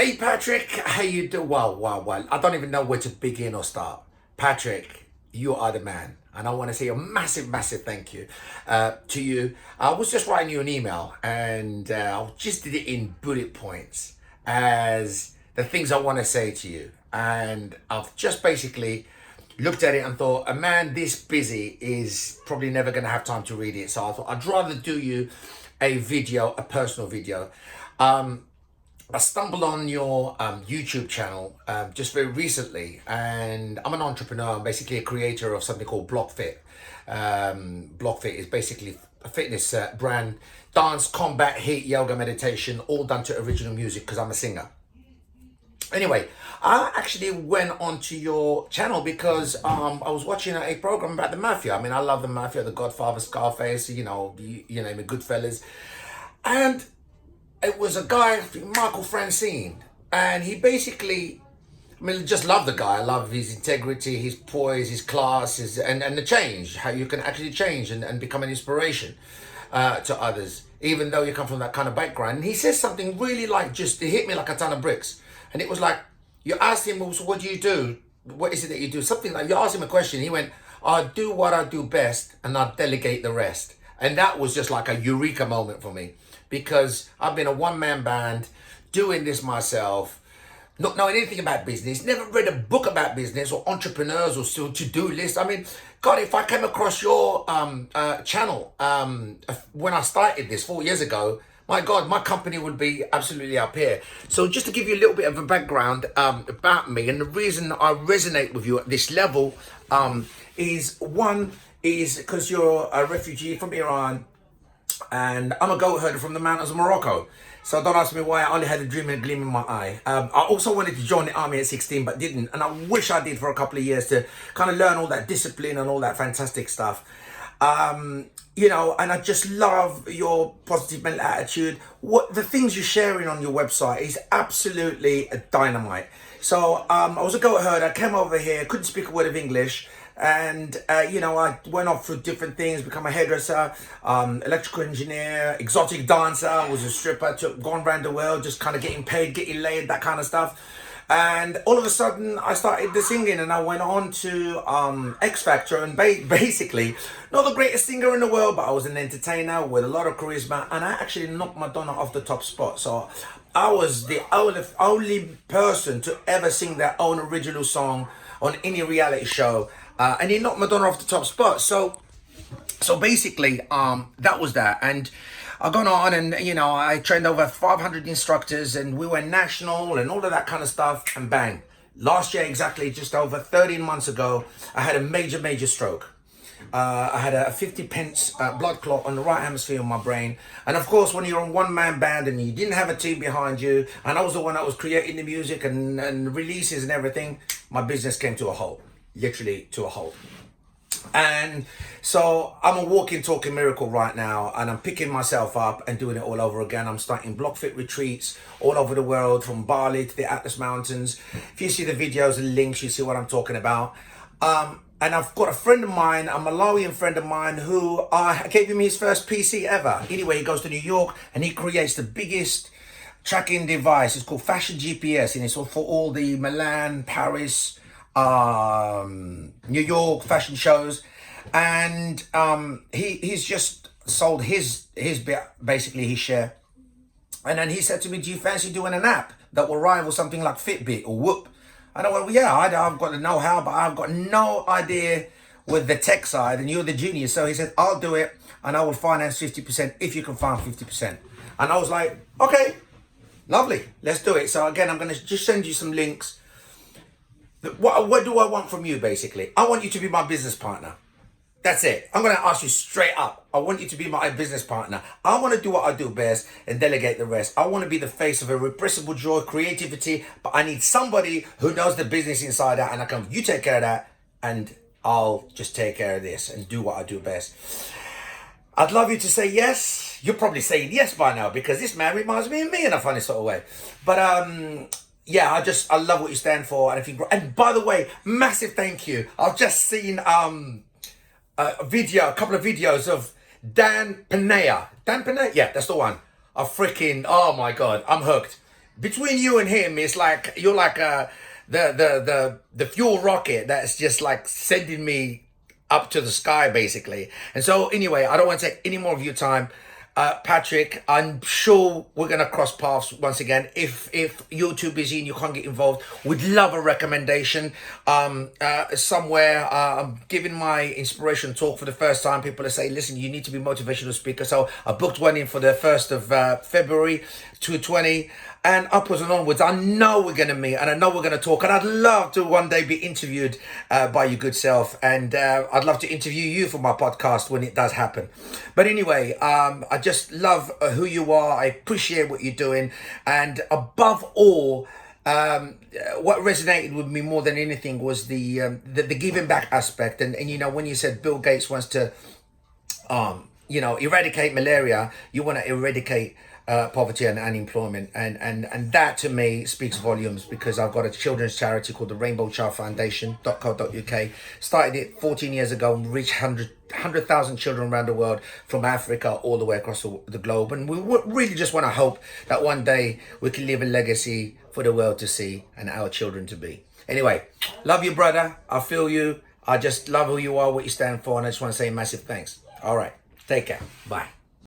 Hey Patrick, how you do? Well. I don't even know where to begin or start. Patrick, you are the man. And I want to say a massive, massive thank you to you. I was just writing you an email and I just did it in bullet points as the things I want to say to you. And I've just basically looked at it and thought, a man this busy is probably never going to have time to read it. So I thought I'd rather do you a video, a personal video. I stumbled on your YouTube channel just very recently, and I'm an entrepreneur. I'm basically a creator of something called BlockFit. BlockFit is basically a fitness brand, dance, combat, heat, yoga, meditation, all done to original music because I'm a singer. Anyway, I actually went onto your channel because I was watching a program about the mafia. I mean, I love the mafia, the Godfather, Scarface, you name it, Goodfellas. And it was a guy, Michael Francine, and he basically, just love the guy. I love his integrity, his poise, his class, and the change, how you can actually change and become an inspiration to others, even though you come from that kind of background. And he says something really it hit me like a ton of bricks. And it was like, you asked him, well, so what do you do? What is it that you do? Something like, you asked him a question, he went, I do what I do best and I delegate the rest. And that was just like a eureka moment for me, because I've been a one-man band doing this myself, not knowing anything about business, never read a book about business or entrepreneurs or still to-do lists. I mean, God, if I came across your channel when I started this 4 years ago, my God, my company would be absolutely up here. So just to give you a little bit of a background about me, and the reason I resonate with you at this level is because you're a refugee from Iran, and I'm a goat herder from the mountains of Morocco. So don't ask me why I only had a dream and a gleam in my eye. I also wanted to join the army at 16, but didn't. And I wish I did for a couple of years to kind of learn all that discipline and all that fantastic stuff. And I just love your positive mental attitude. The things you're sharing on your website is absolutely dynamite. So I was a goat herder, I came over here, couldn't speak a word of English. And, I went off through different things, become a hairdresser, electrical engineer, exotic dancer, was a stripper, gone around the world, just kind of getting paid, getting laid, that kind of stuff. And all of a sudden I started the singing, and I went on to X Factor, and basically not the greatest singer in the world, but I was an entertainer with a lot of charisma, and I actually knocked Madonna off the top spot. So I was the only person to ever sing their own original song on any reality show. And he knocked Madonna off the top spot. So basically, that was that. And I've gone on and, I trained over 500 instructors, and we went national and all of that kind of stuff. And bang, last year exactly, just over 13 months ago, I had a major, major stroke. I had a 50 pence blood clot on the right hemisphere of my brain. And of course, when you're on one-man band and you didn't have a team behind you, and I was the one that was creating the music and releases and everything, my business came to a halt. Literally to a halt. And so I'm a walking, talking miracle right now, and I'm picking myself up and doing it all over again. I'm starting BlockFit retreats all over the world, from Bali to the Atlas Mountains. If you see the videos and links, you see what I'm talking about. And I've got a friend of mine, a Malawian friend of mine, who I gave him his first PC ever. Anyway, he goes to New York and he creates the biggest tracking device. It's called Fashion GPS, and it's for all the Milan, Paris, New York fashion shows. And he's just sold his bit, basically his share. And then he said to me, do you fancy doing an app that will rival something like Fitbit or Whoop? And I went, well, yeah, I've got the know-how, but I've got no idea with the tech side, and you're the genius. So he said, I'll do it, and I will finance 50% if you can find 50%. And I was like, okay, lovely, let's do it. So again, I'm going to just send you some links. What do I want from you, basically? I want you to be my business partner. That's it. I'm going to ask you straight up. I want you to be my business partner. I want to do what I do best and delegate the rest. I want to be the face of irrepressible joy, creativity, but I need somebody who knows the business inside out, and you take care of that, and I'll just take care of this and do what I do best. I'd love you to say yes. You're probably saying yes by now, because this man reminds me of me in a funny sort of way. But, yeah, I love what you stand for. And by the way, massive thank you. I've just seen a couple of videos of Dan Panea. Dan Panea? Yeah, that's the one. Oh my God, I'm hooked. between you and him, it's like you're like the fuel rocket that's just like sending me up to the sky, basically. And so, anyway, I don't want to take any more of your time. Patrick, I'm sure we're gonna cross paths once again. If you're too busy and you can't get involved, we'd love a recommendation. Somewhere, I'm giving my inspiration talk for the first time. People are saying, "Listen, you need to be motivational speaker." So I booked one in for the 1st of February, 220. And upwards and onwards, I know we're going to meet and I know we're going to talk. And I'd love to one day be interviewed by your good self. And I'd love to interview you for my podcast when it does happen. But anyway, I just love who you are. I appreciate what you're doing. And above all, what resonated with me more than anything was the giving back aspect. And you know, when you said Bill Gates wants to, eradicate malaria, you want to eradicate poverty and unemployment, and that to me speaks volumes, because I've got a children's charity called the Rainbow Child Foundation.co.uk. Started it 14 years ago and reached 100,000 children around the world, from Africa all the way across the globe. And we really just want to hope that one day we can leave a legacy for the world to see and our children to be. Anyway, love you, brother. I feel you. I just love who you are, what you stand for, and I just want to say massive thanks. All right, take care. Bye.